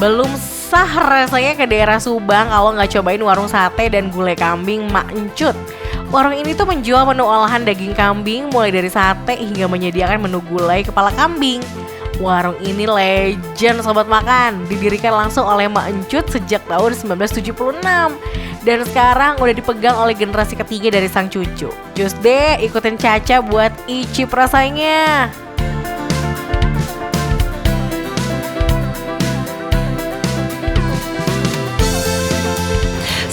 Belum sah rasanya ke daerah Subang kalau nggak cobain warung sate dan gulai kambing Mak Encut. Warung ini tuh menjual menu olahan daging kambing mulai dari sate hingga menyediakan menu gulai kepala kambing. Warung ini legend sobat makan, didirikan langsung oleh Mak Encut sejak tahun 1976 dan sekarang udah dipegang oleh generasi ketiga dari sang cucu. Cus deh ikutin Caca buat icip rasanya.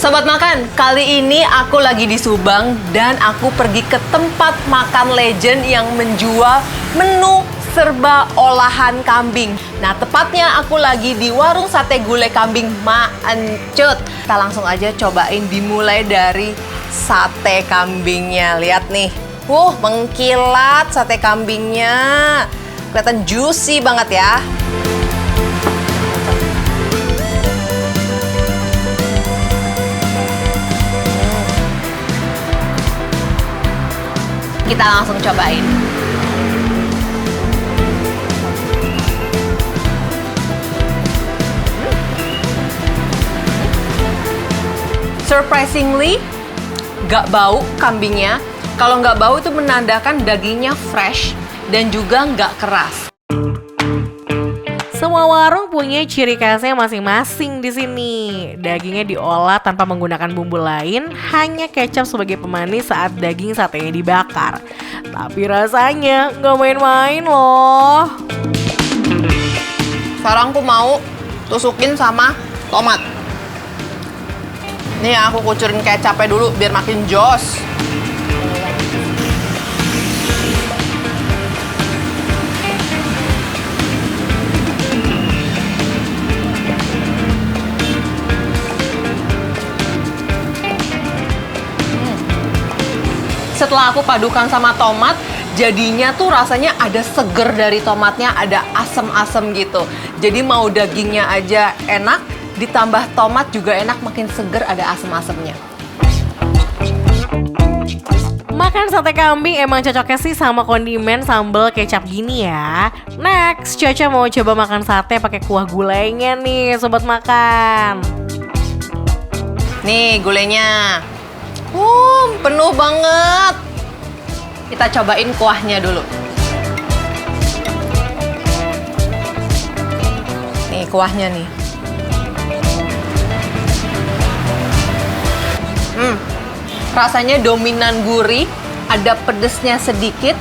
Sobat makan, kali ini aku lagi di Subang dan aku pergi ke tempat makan legend yang menjual menu serba olahan kambing. Nah, tepatnya aku lagi di warung sate gulai kambing Mak Encut. Kita langsung aja cobain, dimulai dari sate kambingnya. Lihat nih, mengkilat sate kambingnya. Kelihatan juicy banget ya. Kita langsung cobain. Surprisingly, gak bau kambingnya. Kalau nggak bau itu menandakan dagingnya fresh dan juga nggak keras. Semua warung punya ciri khasnya masing-masing di sini. Dagingnya diolah tanpa menggunakan bumbu lain, hanya kecap sebagai pemanis saat daging satenya dibakar. Tapi rasanya nggak main-main loh. Sekarang aku mau tusukin sama tomat. Nih aku kucurin kecapnya dulu biar makin jos. Setelah aku padukan sama tomat, jadinya tuh rasanya ada seger dari tomatnya, ada asem-asem gitu. Jadi mau dagingnya aja enak, ditambah tomat juga enak, makin seger, ada asem-asemnya. Makan sate kambing emang cocoknya sih sama kondimen sambal kecap gini ya. Next, Caca mau coba makan sate pakai kuah gulainya nih sobat makan. Nih gulainya. Penuh banget. Kita cobain kuahnya dulu. Nih kuahnya nih. Rasanya dominan gurih, ada pedesnya sedikit.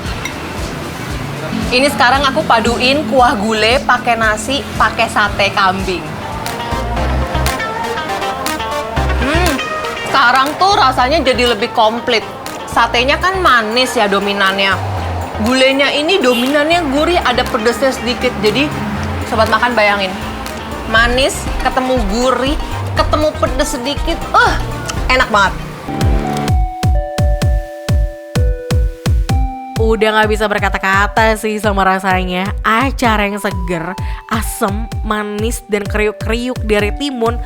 Ini sekarang aku paduin kuah gulai pakai nasi, pakai sate kambing. Sekarang tuh rasanya jadi lebih komplit. Satenya kan manis ya dominannya. Gulainya ini dominannya gurih, ada pedesnya sedikit. Jadi sobat makan bayangin, manis, ketemu gurih, ketemu pedes sedikit. Enak banget. Udah gak bisa berkata-kata sih sama rasanya. Acar yang seger, asem, manis, dan kriuk-kriuk dari timun.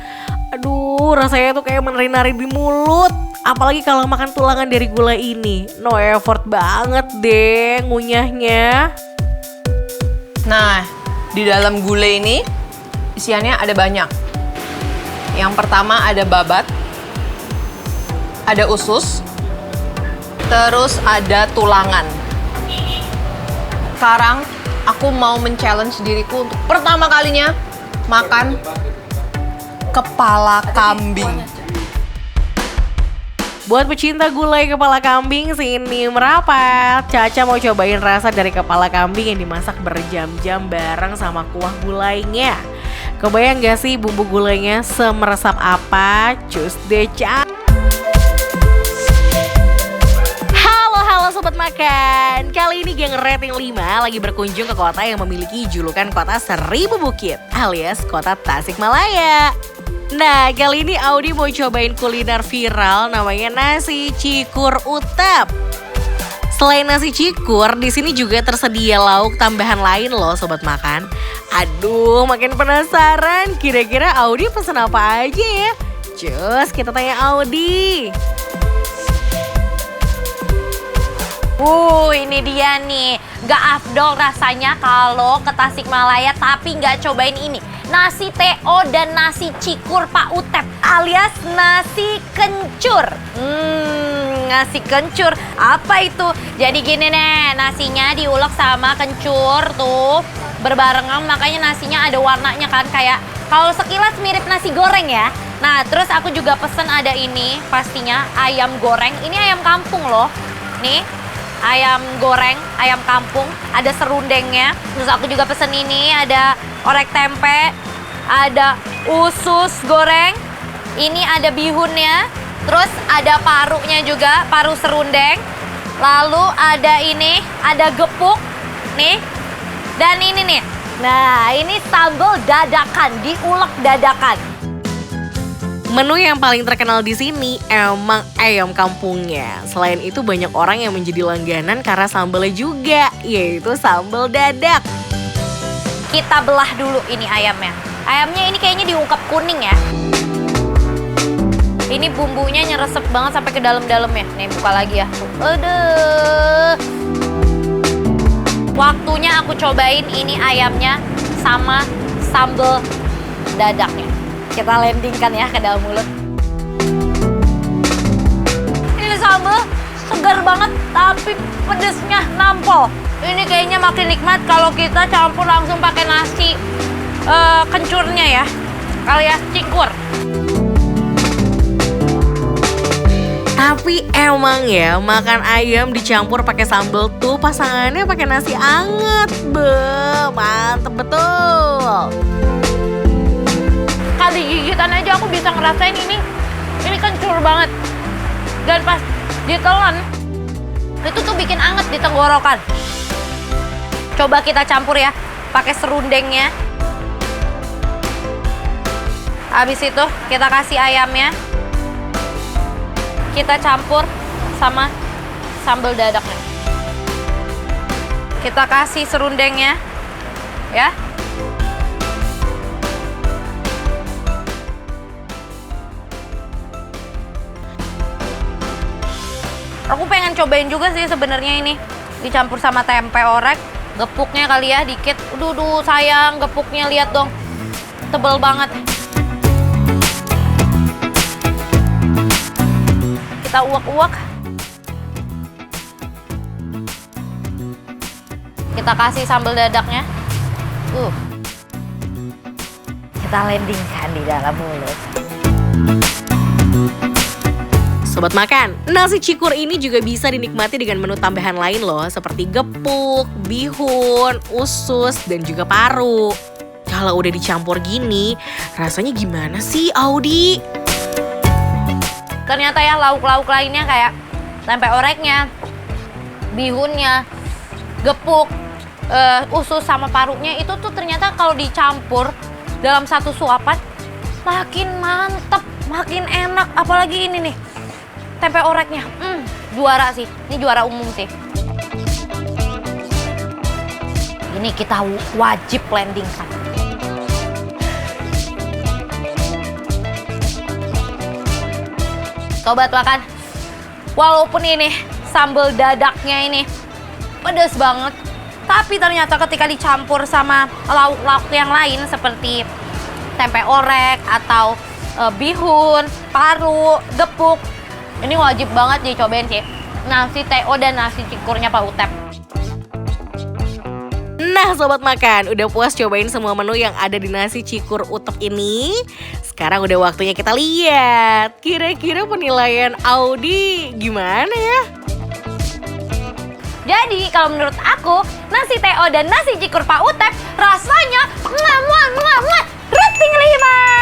Aduh, rasanya tuh kayak menari-nari di mulut. Apalagi kalau makan tulangan dari gulai ini. No effort banget deh ngunyahnya. Nah, di dalam gulai ini isiannya ada banyak. Yang pertama ada babat, ada usus, terus ada tulangan. Sekarang aku mau men-challenge diriku untuk pertama kalinya makan kepala kambing. Buat pecinta gulai kepala kambing sini merapat. Caca mau cobain rasa dari kepala kambing yang dimasak berjam-jam bareng sama kuah gulainya. Kebayang gak sih bumbu gulainya semeresap apa? Cus deh Caca. Halo sobat makan. Kali ini geng rating 5 lagi berkunjung ke kota yang memiliki julukan kota 1000 bukit alias kota Tasikmalaya. Nah, kali ini Audi mau cobain kuliner viral namanya nasi cikur utap. Selain nasi cikur, di sini juga tersedia lauk tambahan lain loh sobat makan. Aduh, makin penasaran. Kira-kira Audi pesen apa aja ya? Cus, kita tanya Audi. Ini dia nih. Gak afdol rasanya kalau ke Tasikmalaya tapi nggak cobain ini. Nasi TO dan nasi cikur Pak Utep alias nasi kencur. Nasi kencur. Apa itu? Jadi gini nih, nasinya diulek sama kencur tuh berbarengan, makanya nasinya ada warnanya kan, kayak kalau sekilas mirip nasi goreng ya. Nah, terus aku juga pesen ada ini, pastinya ayam goreng. Ini ayam kampung loh. Nih, ayam goreng, ayam kampung, ada serundengnya. Terus aku juga pesen ini, ada orek tempe, ada usus goreng, ini ada bihunnya, terus ada parunya juga, paru serundeng. Lalu ada ini, ada gepuk, nih, dan ini nih. Nah, ini sambal dadakan, diulek dadakan. Menu yang paling terkenal di sini emang ayam kampungnya. Selain itu banyak orang yang menjadi langganan karena sambalnya juga, yaitu sambal dadak. Kita belah dulu ini ayamnya. Ayamnya ini kayaknya diungkep kuning ya. Ini bumbunya nyeresep banget sampai ke dalam-dalamnya. Nih, buka lagi ya. Aduh. Waktunya aku cobain ini ayamnya sama sambal dadaknya. Kita landingkan ya ke dalam mulut. Ini sambal segar banget tapi pedesnya nampol. Ini kayaknya makin nikmat kalau kita campur langsung pakai nasi kencurnya ya, alias cikur. Tapi emang ya, makan ayam dicampur pakai sambal tuh pasangannya pakai nasi anget. Mantep betul. Kali gigitan aja aku bisa ngerasain ini kencur banget. Dan pas ditelan, itu tuh bikin anget di tenggorokan. Coba kita campur ya, pakai serundengnya. Habis itu kita kasih ayamnya. Kita campur sama sambal dadaknya. Kita kasih serundengnya, ya. Aku pengen cobain juga sih sebenarnya ini dicampur sama tempe orek, gepuknya kali ya dikit. Duh sayang gepuknya, lihat dong, tebel banget. Kita uak-uak. Kita kasih sambal dadaknya. Kita landingkan di dalam mulut. Sobat makan, nasi cikur ini juga bisa dinikmati dengan menu tambahan lain loh, seperti gepuk, bihun, usus, dan juga paru. Kalau udah dicampur gini, rasanya gimana sih, Audi? Ternyata ya lauk-lauk lainnya kayak tempe oreknya, bihunnya, gepuk, usus sama parunya itu tuh ternyata kalau dicampur dalam satu suapan makin mantep, makin enak. Apalagi ini nih, tempe oreknya, juara sih. Ini juara umum sih. Ini kita wajib landingkan. Sobat makan, walaupun ini sambal dadaknya ini pedas banget, tapi ternyata ketika dicampur sama lauk-lauk yang lain seperti tempe orek atau bihun, paru, gepuk, ini wajib banget dicobain sih. Nasi TO dan nasi cikurnya Pak Utep. Nah sobat makan, udah puas cobain semua menu yang ada di nasi cikur Utep ini? Sekarang udah waktunya kita lihat, kira-kira penilaian Audi gimana ya? Jadi kalau menurut aku, nasi TO dan nasi cikur Pak Utep rasanya rating 5.